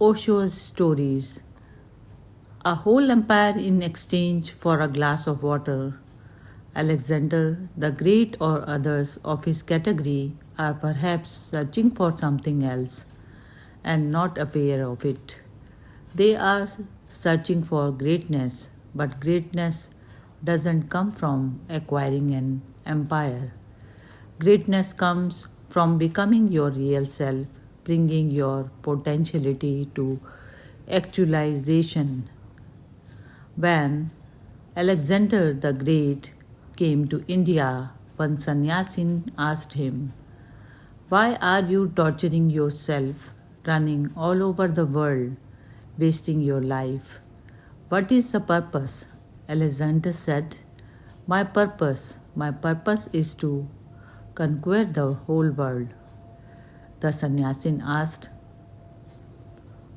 Osho's stories. A whole empire in exchange for a glass of water. Alexander the Great or others of his category are perhaps searching for something else and not aware of it. They are searching for greatness, but greatness doesn't come from acquiring an empire. Greatness comes from becoming your real self, bringing your potentiality to actualization. When Alexander the Great came to India, one sannyasin asked him, "Why are you torturing yourself, running all over the world, wasting your life? What is the purpose?" Alexander said, My purpose is to conquer the whole world." The sannyasin asked,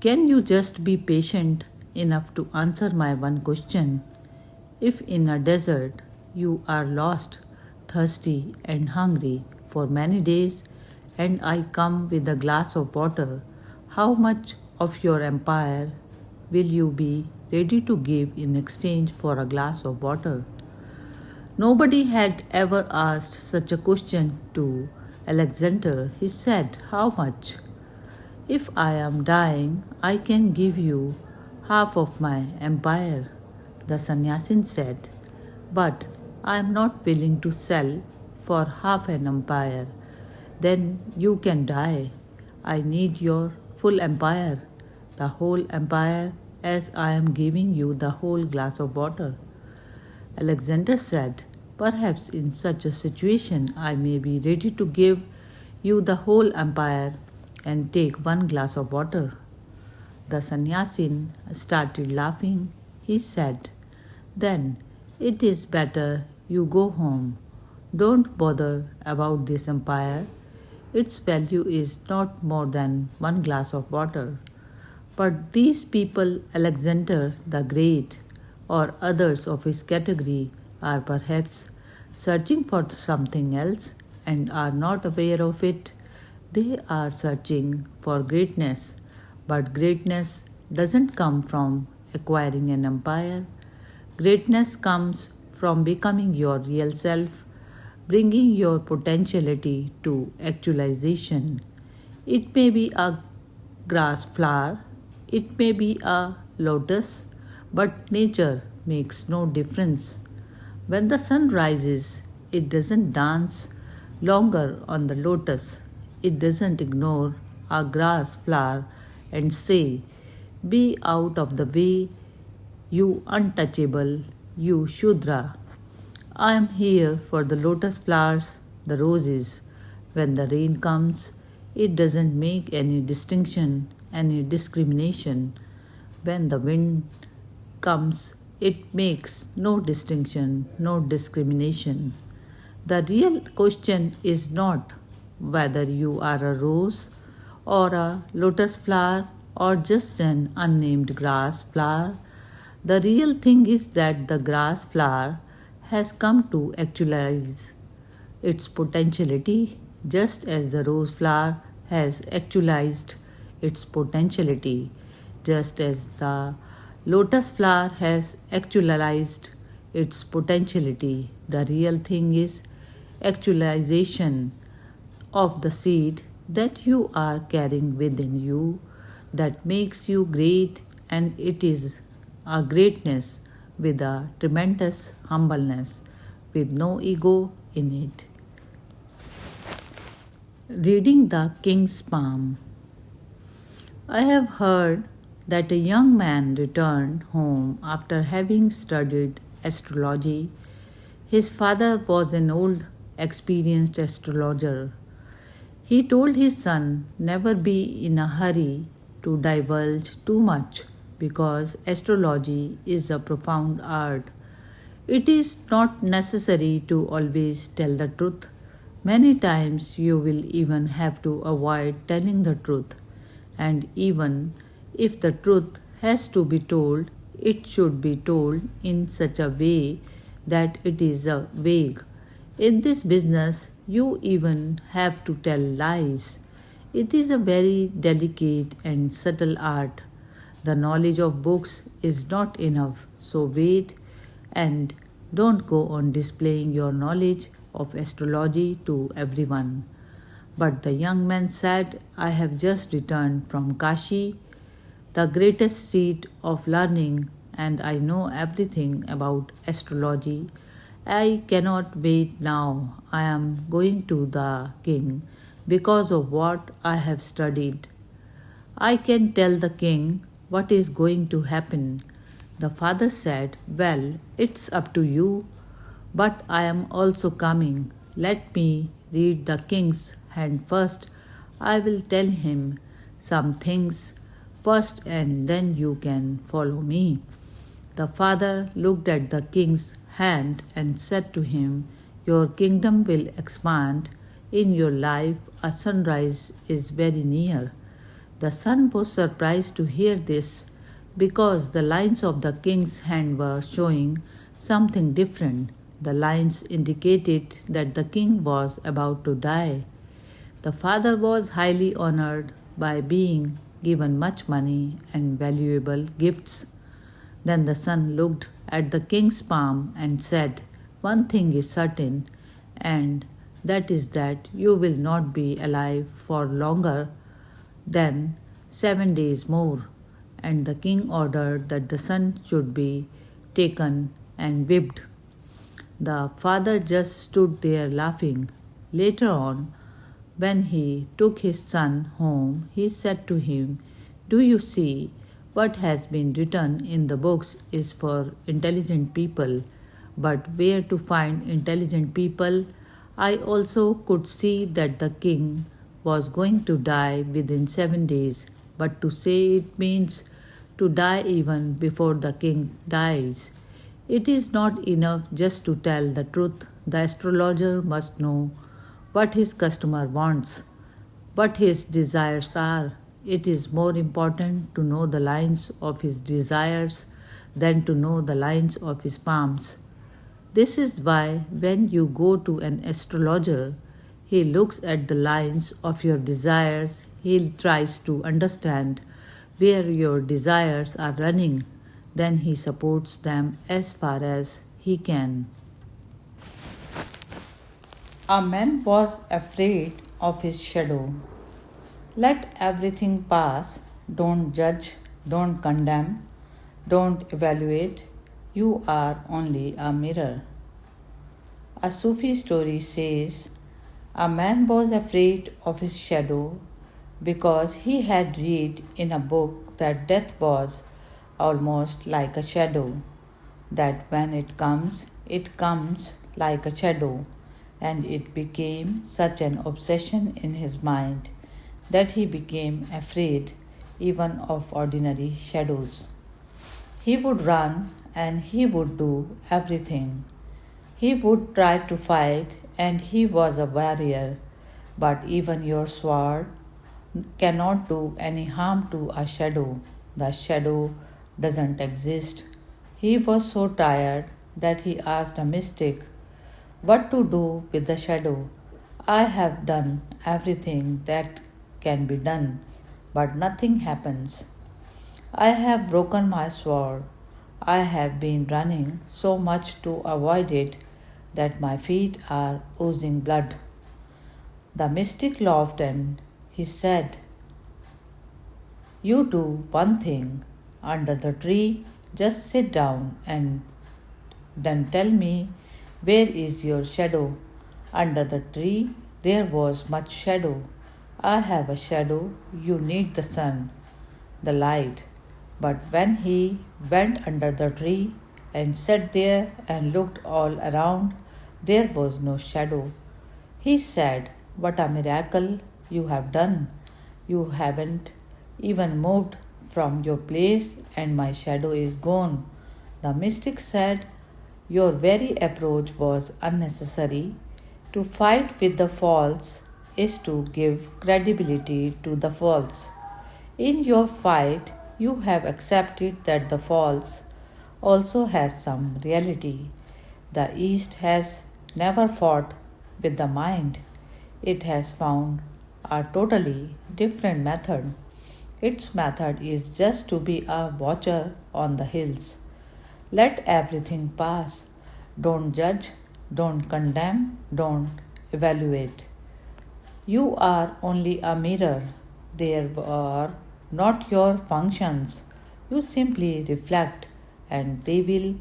"Can you just be patient enough to answer my one question? If in a desert you are lost, thirsty, and hungry for many days, and I come with a glass of water, how much of your empire will you be ready to give in exchange for a glass of water?" Nobody had ever asked such a question to Alexander. He said, "How much? If I am dying, I can give you half of my empire." The sannyasin said, "But I am not willing to sell for half an empire." "Then you can die. I need your full empire, the whole empire, as I am giving you the whole glass of water." Alexander said, "Perhaps in such a situation I may be ready to give you the whole empire and take one glass of water." The sannyasin started laughing. He said, "Then it is better you go home. Don't bother about this empire. Its value is not more than one glass of water." But these people, Alexander the Great, or others of his category, are perhaps searching for something else and are not aware of it. They are searching for greatness, but greatness doesn't come from acquiring an empire. Greatness comes from becoming your real self, bringing your potentiality to actualization. It may be a grass flower, it may be a lotus, but nature makes no difference. When the sun rises, it doesn't dance longer on the lotus. It doesn't ignore a grass flower and say, "Be out of the way, you untouchable, you Shudra. I am here for the lotus flowers, the roses." When the rain comes, it doesn't make any distinction, any discrimination. When the wind comes, it makes no distinction, no discrimination. The real question is not whether you are a rose or a lotus flower or just an unnamed grass flower. The real thing is that the grass flower has come to actualize its potentiality just as the rose flower has actualized its potentiality, just as the lotus flower has actualized its potentiality. The real thing is actualization of the seed that you are carrying within you that makes you great, and it is a greatness with a tremendous humbleness, with no ego in it. Reading the King's Palm. I have heard that a young man returned home after having studied astrology. His father was an old, experienced astrologer. He told his son never be in a hurry to divulge too much because astrology is a profound art. It is not necessary to always tell the truth. Many times you will even have to avoid telling the truth. And even if the truth has to be told, it should be told in such a way that it is vague. In this business, you even have to tell lies. It is a very delicate and subtle art. The knowledge of books is not enough, so wait and don't go on displaying your knowledge of astrology to everyone. But the young man said, I have just returned from Kashi, the greatest seat of learning, and I know everything about astrology. I cannot wait now. I am going to the king because of what I have studied. I can tell the king what is going to happen. The father said, well, it's up to you, but I am also coming. Let me read the king's hand first. I will tell him some things first and then you can follow me. The father looked at the king's hand and said to him, your kingdom will expand. In your life, a sunrise is very near. The son was surprised to hear this because the lines of the king's hand were showing something different. The lines indicated that the king was about to die. The father was highly honored by being given much money and valuable gifts. Then the son looked at the king's palm and said, one thing is certain, and that is that you will not be alive for longer than 7 days more. And the king ordered that the son should be taken and whipped. The father just stood there laughing. Later on, when he took his son home, he said to him, do you see, what has been written in the books is for intelligent people, but where to find intelligent people? I also could see that the king was going to die within 7 days, but to say it means to die even before the king dies. It is not enough just to tell the truth. The astrologer must know what his customer wants, what his desires are. It is more important to know the lines of his desires than to know the lines of his palms. This is why when you go to an astrologer, he looks at the lines of your desires. He tries to understand where your desires are running. Then he supports them as far as he can. A man was afraid of his shadow. Let everything pass. Don't judge, don't condemn, don't evaluate. You are only a mirror. A Sufi story says, a man was afraid of his shadow because he had read in a book that death was almost like a shadow, that when it comes like a shadow, and it became such an obsession in his mind that he became afraid even of ordinary shadows. He would run and he would do everything. He would try to fight and he was a warrior, but even your sword cannot do any harm to a shadow. The shadow doesn't exist. He was so tired that he asked a mystic what to do with the shadow. I have done everything that can be done, but nothing happens. I have broken my sword. I have been running so much to avoid it that my feet are oozing blood. The mystic laughed and he said, you do one thing. Under the tree, just sit down and then tell me, where is your shadow? Under the tree, there was much shadow. I have a shadow. You need the sun, the light. But when he went under the tree and sat there and looked all around, there was no shadow. He said, what a miracle you have done. You haven't even moved from your place and my shadow is gone. The mystic said, your very approach was unnecessary. To fight with the false is to give credibility to the false. In your fight, you have accepted that the false also has some reality. The East has never fought with the mind. It has found a totally different method. Its method is just to be a watcher on the hills. Let everything pass. Don't judge, don't condemn, don't evaluate. You are only a mirror. They are not your functions. You simply reflect, and they will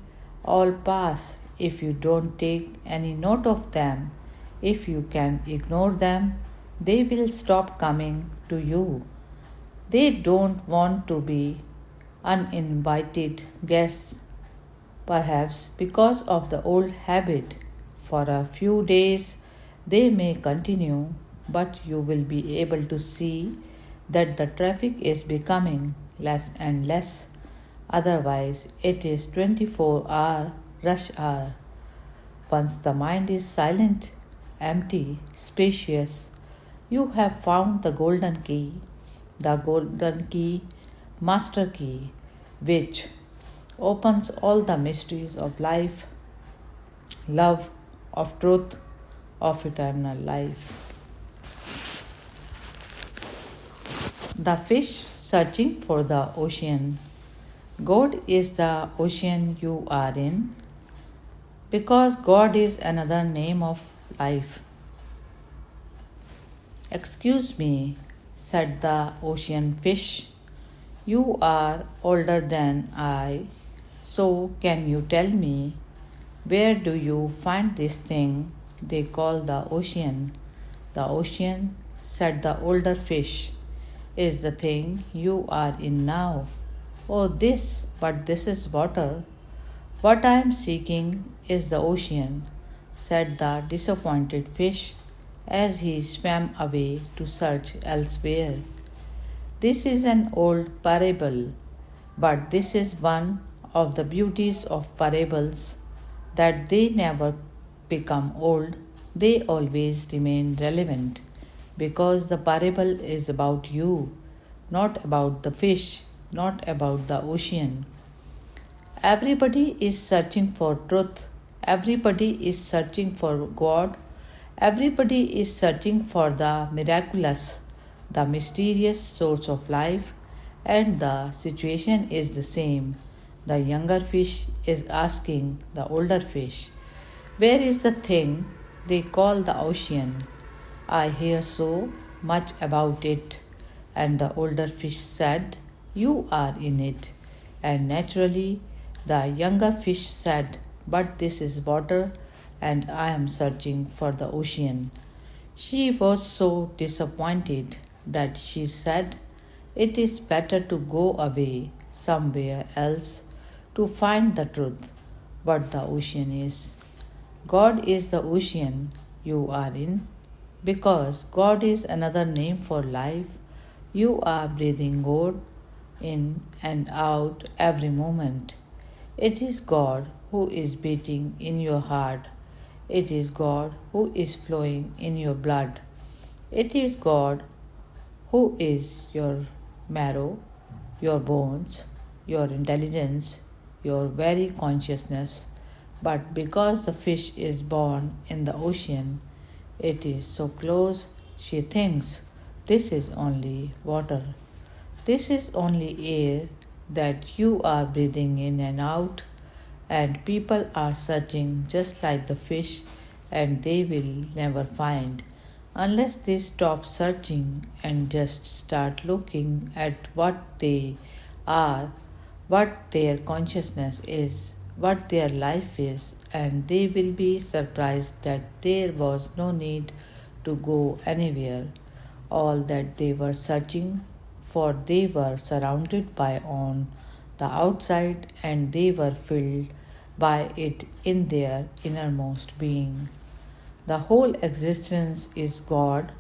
all pass if you don't take any note of them. If you can ignore them, they will stop coming to you. They don't want to be uninvited guests, perhaps because of the old habit. For a few days, they may continue, but you will be able to see that the traffic is becoming less and less. Otherwise, it is 24-hour rush hour. Once the mind is silent, empty, spacious, you have found the golden key, master key, which opens all the mysteries of life, love, of truth, of eternal life. The fish searching for the ocean. God is the ocean you are in, because God is another name of life. Excuse me, said the ocean fish. You are older than I, so can you tell me, where do you find this thing they call the ocean? The ocean, said the older fish, is the thing you are in now. Oh, but this is water. What I am seeking is the ocean, said the disappointed fish as he swam away to search elsewhere. This is an old parable, but this is one of the beauties of parables, that they never become old, they always remain relevant, because the parable is about you, not about the fish, not about the ocean. Everybody is searching for truth, everybody is searching for God, everybody is searching for the miraculous, the mysterious source of life, and the situation is the same. The younger fish is asking the older fish, where is the thing they call the ocean? I hear so much about it. And the older fish said, you are in it. And naturally, the younger fish said, but this is water, and I am searching for the ocean. She was so disappointed that she said, it is better to go away somewhere else to find the truth, what the ocean is. God is the ocean you are in, because God is another name for life. You are breathing God in and out every moment. It is God who is beating in your heart. It is God who is flowing in your blood. It is God who is your marrow, your bones, your intelligence, your very consciousness. But because the fish is born in the ocean, it is so close, she thinks this is only water. This is only air that you are breathing in and out, and people are searching just like the fish, and they will never find unless they stop searching and just start looking at what they are, what their consciousness is, what their life is, and they will be surprised that there was no need to go anywhere. All that they were searching for, they were surrounded by on the outside, and they were filled by it in their innermost being. The whole existence is God.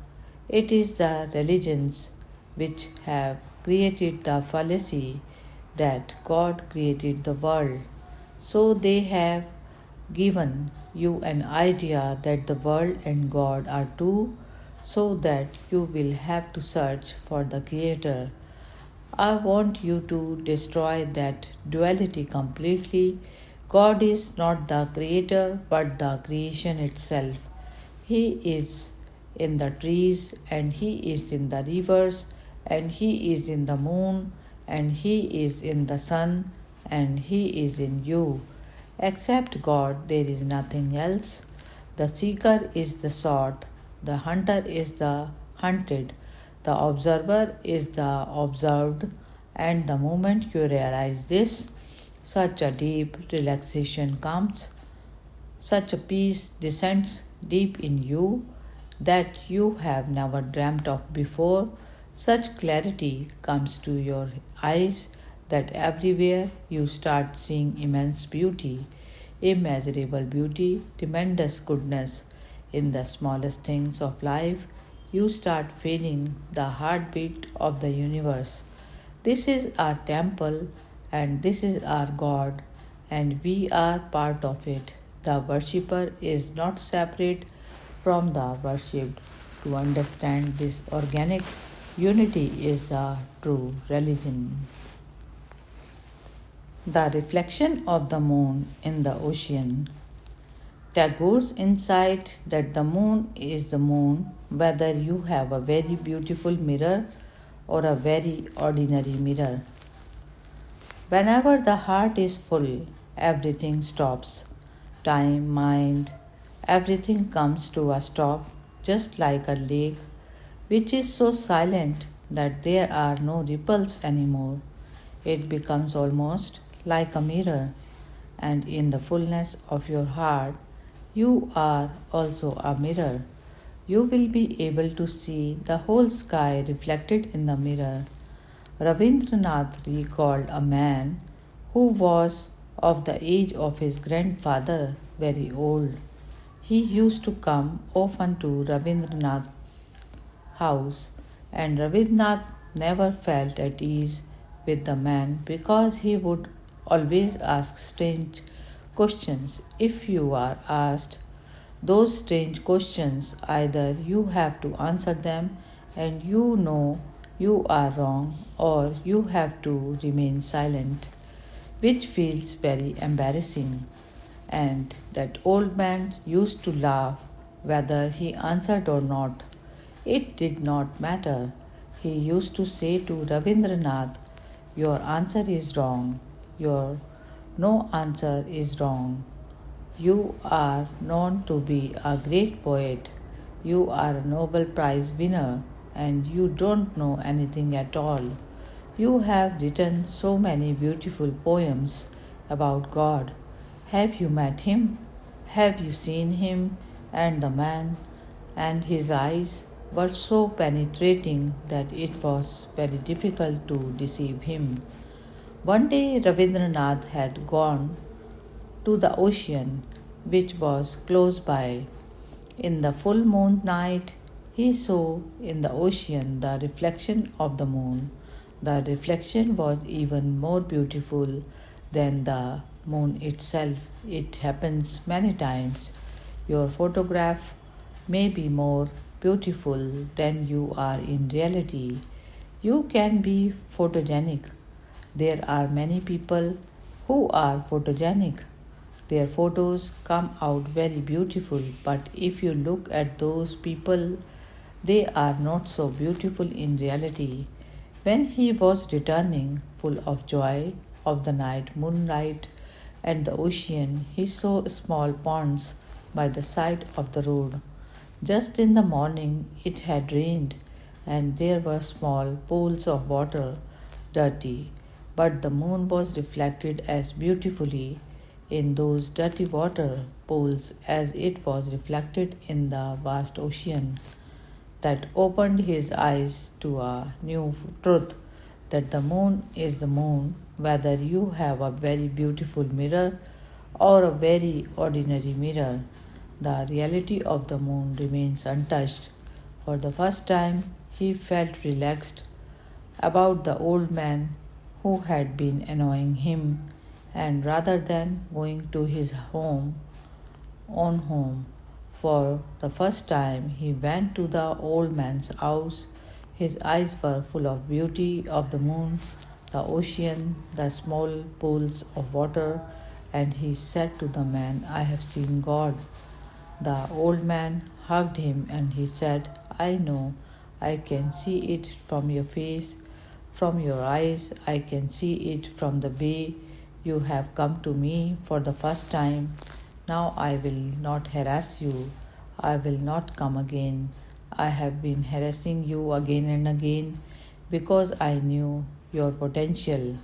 It is the religions which have created the fallacy that God created the world. So they have given you an idea that the world and God are two, so that you will have to search for the Creator. I want you to destroy that duality completely. God is not the Creator but the creation itself. He is in the trees, and He is in the rivers, and He is in the moon, and He is in the sun, and He is in you. Except God, there is nothing else. The seeker is the sought, the hunter is the hunted, the observer is the observed, and the moment you realize this, such a deep relaxation comes, such a peace descends deep in you that you have never dreamt of before. Such clarity comes to your eyes that everywhere you start seeing immense beauty, immeasurable beauty, tremendous goodness in the smallest things of life. You start feeling the heartbeat of the universe. This is our temple and this is our God, and we are part of it. The worshipper is not separate from the worshipped. To understand this organic unity is the true religion. The reflection of the moon in the ocean. Tagore's insight that the moon is the moon, whether you have a very beautiful mirror or a very ordinary mirror. Whenever the heart is full, everything stops. Time, mind, everything comes to a stop, just like a lake which is so silent that there are no ripples anymore. It becomes almost like a mirror, and in the fullness of your heart, you are also a mirror. You will be able to see the whole sky reflected in the mirror. Rabindranath recalled a man who was of the age of his grandfather, very old. He used to come often to Rabindranath's house, and Rabindranath never felt at ease with the man because he would always ask strange questions. If you are asked those strange questions, either you have to answer them and you know you are wrong, or you have to remain silent, which feels very embarrassing. And that old man used to laugh whether he answered or not. It did not matter. He used to say to Rabindranath, "Your answer is wrong. Your no answer is wrong. You are known to be a great poet. You are a Nobel Prize winner, and you don't know anything at all. You have written so many beautiful poems about God. Have you met him? Have you seen him?" And the man and his eyes were so penetrating that it was very difficult to deceive him. One day Rabindranath had gone to the ocean, which was close by. In the full moon night, he saw in the ocean the reflection of the moon. The reflection was even more beautiful than the moon itself. It happens many times. Your photograph may be more beautiful than you are in reality. You can be photogenic. There are many people who are photogenic. Their photos come out very beautiful, but if you look at those people, they are not so beautiful in reality. When he was returning, full of joy of the night moonlight and the ocean, he saw small ponds by the side of the road. Just in the morning it had rained, and there were small pools of water, dirty, but the moon was reflected as beautifully in those dirty water pools as it was reflected in the vast ocean. That opened his eyes to a new truth, that the moon is the moon, whether you have a very beautiful mirror or a very ordinary mirror. The reality of the moon remains untouched. For the first time, he felt relaxed about the old man who had been annoying him, and rather than going to his own home, for the first time he went to the old man's house. His eyes were full of beauty of the moon, the ocean, the small pools of water, and he said to the man, "I have seen God." The old man hugged him and he said, I know, I can see it from your face, from your eyes, I can see it from the way you have come to me for the first time. Now I will not harass you. I will not come again. I have been harassing you again and again because I knew your potential.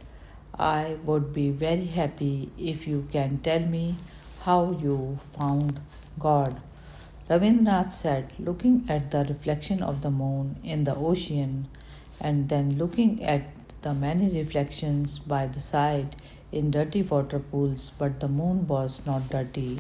I would be very happy if you can tell me how you found God. Rabindranath said, looking at the reflection of the moon in the ocean and then looking at the many reflections by the side in dirty water pools, but the moon was not dirty.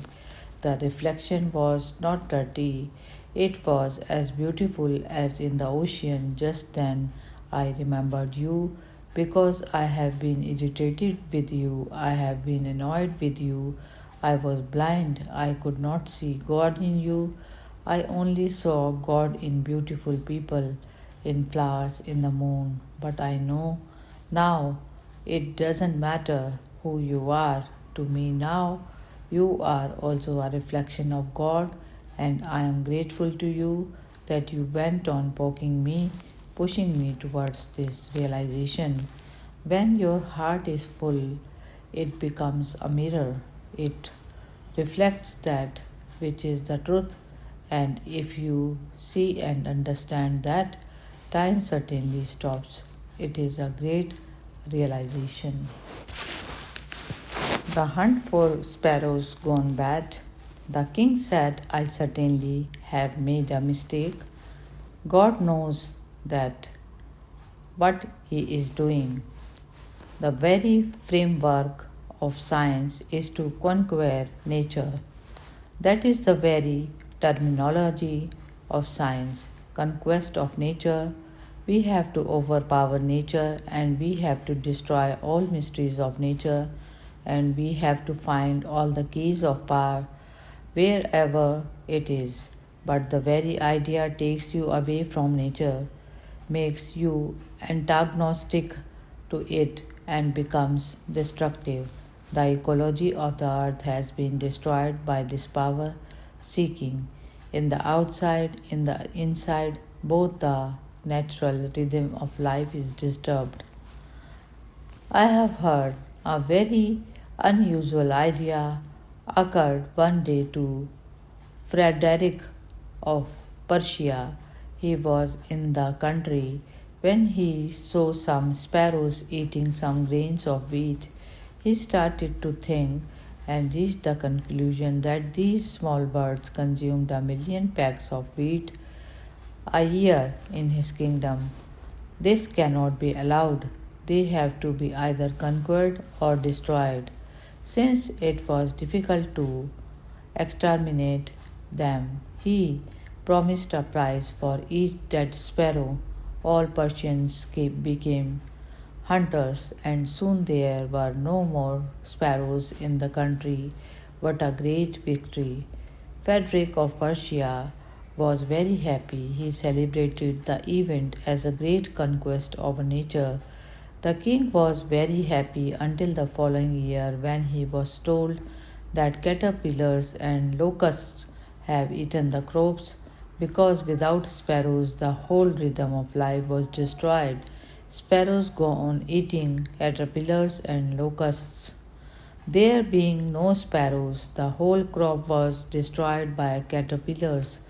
The reflection was not dirty. It was as beautiful as in the ocean. Just then I remembered you because I have been irritated with you. I have been annoyed with you. I was blind. I could not see God in you. I only saw God in beautiful people, in flowers, in the moon. But I know now it doesn't matter who you are to me now. You are also a reflection of God, and I am grateful to you that you went on poking me, pushing me towards this realization. When your heart is full, it becomes a mirror. It reflects that which is the truth, and if you see and understand that, time certainly stops. It is a great realization. The hunt for sparrows gone bad. The king said, I certainly have made a mistake. God knows that what he is doing. The very framework of science is to conquer nature. That is the very terminology of science, conquest of nature. We have to overpower nature and we have to destroy all mysteries of nature and we have to find all the keys of power wherever it is. But the very idea takes you away from nature, makes you antagonistic to it, and becomes destructive. The ecology of the earth has been destroyed by this power seeking. In the outside, in the inside, both the natural rhythm of life is disturbed. I have heard a very unusual idea occurred one day to Frederick of Persia. He was in the country when he saw some sparrows eating some grains of wheat. He started to think and reached the conclusion that these small birds consumed 1,000,000 packs of wheat a year in his kingdom. This cannot be allowed. They have to be either conquered or destroyed. Since it was difficult to exterminate them, he promised a prize for each dead sparrow. All Persians became hunters, and soon there were no more sparrows in the country. What a great victory! Frederick of Persia was very happy. He celebrated the event as a great conquest over nature. The king was very happy until the following year when he was told that caterpillars and locusts have eaten the crops because without sparrows the whole rhythm of life was destroyed. Sparrows go on eating caterpillars and locusts. There being no sparrows, the whole crop was destroyed by caterpillars.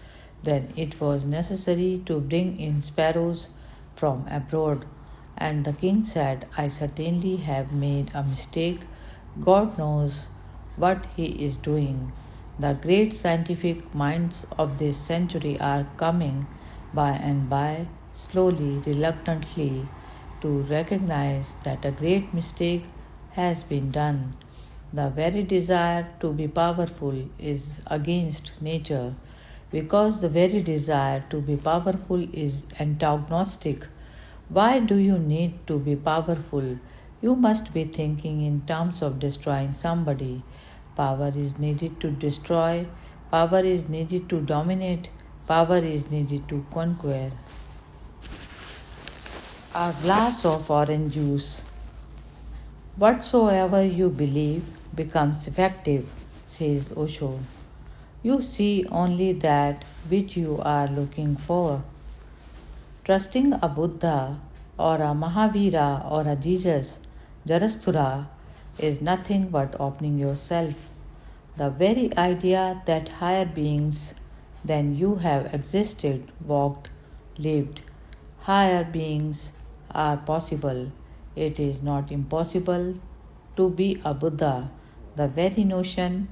Then it was necessary to bring in sparrows from abroad. And the king said, I certainly have made a mistake. God knows what he is doing. The great scientific minds of this century are coming by and by, slowly, reluctantly, to recognize that a great mistake has been done. The very desire to be powerful is against nature, because the very desire to be powerful is antagonistic. Why do you need to be powerful? You must be thinking in terms of destroying somebody. Power is needed to destroy, power is needed to dominate, power is needed to conquer. A glass of orange juice. Whatsoever you believe becomes effective, says Osho. You see only that which you are looking for. Trusting a Buddha or a Mahavira or a Jesus, Jarasthura, is nothing but opening yourself. The very idea that higher beings than you have existed, walked, lived. Higher beings are possible. It is not impossible to be a Buddha. The very notion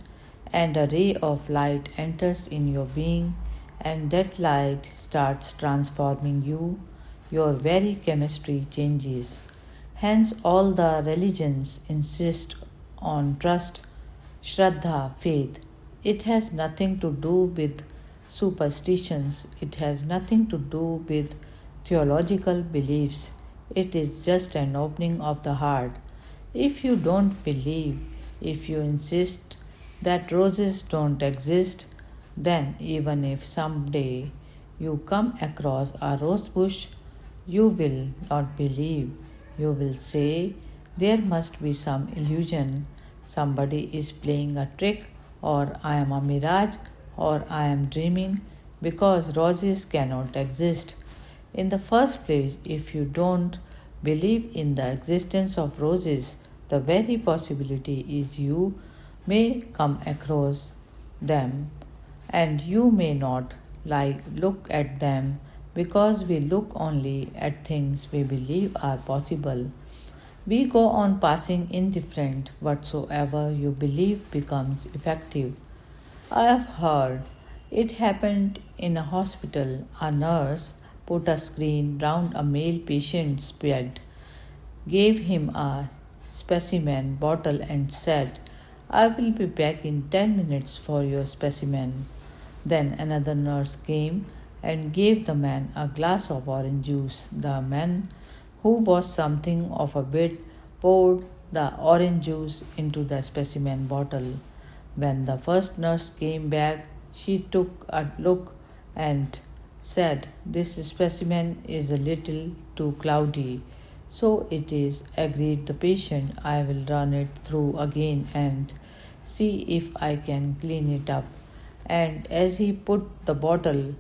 and a ray of light enters in your being, and that light starts transforming you. Your very chemistry changes. Hence, all the religions insist on trust, Shraddha, faith. It has nothing to do with superstitions, it has nothing to do with theological beliefs. It is just an opening of the heart. If you don't believe, if you insist that roses don't exist, then even if someday you come across a rose bush, you will not believe. You will say, there must be some illusion. Somebody is playing a trick, or I am a mirage, or I am dreaming, because roses cannot exist. In the first place, if you don't believe in the existence of roses, the very possibility is you may come across them, and you may not look at them, because we look only at things we believe are possible. We go on passing indifferent. Whatsoever you believe becomes effective. I have heard it happened in a hospital. A nurse put a screen round a male patient's bed, gave him a specimen bottle, and said, I will be back in 10 minutes for your specimen. Then another nurse came and gave the man a glass of orange juice. The man, who was something of a bit, poured the orange juice into the specimen bottle. When the first nurse came back, she took a look and said, this specimen is a little too cloudy. So it is, agreed the patient. I will run it through again and see if I can clean it up. And as he put the bottle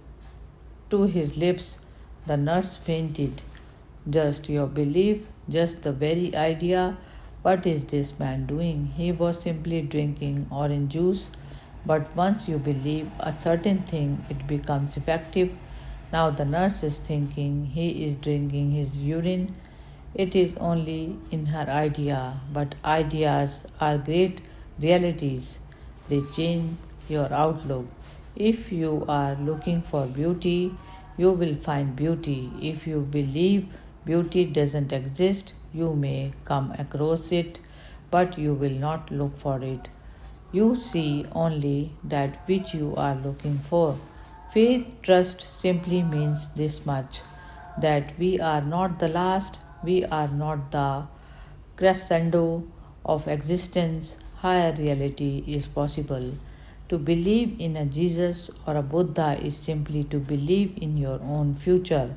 to his lips, the nurse fainted. Just your belief, just the very idea. What is this man doing? He was simply drinking orange juice. But once you believe a certain thing, it becomes effective. Now the nurse is thinking he is drinking his urine. It is only in her idea, but ideas are great realities. They change your outlook. If you are looking for beauty, you will find beauty. If you believe beauty doesn't exist, you may come across it, but you will not look for it. You see only that which you are looking for. Faith, trust simply means this much, that we are not the last, we are not the crescendo of existence. Higher reality is possible. To believe in a Jesus or a Buddha is simply to believe in your own future,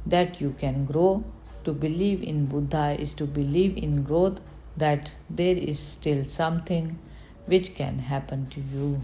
that you can grow. To believe in Buddha is to believe in growth, that there is still something which can happen to you.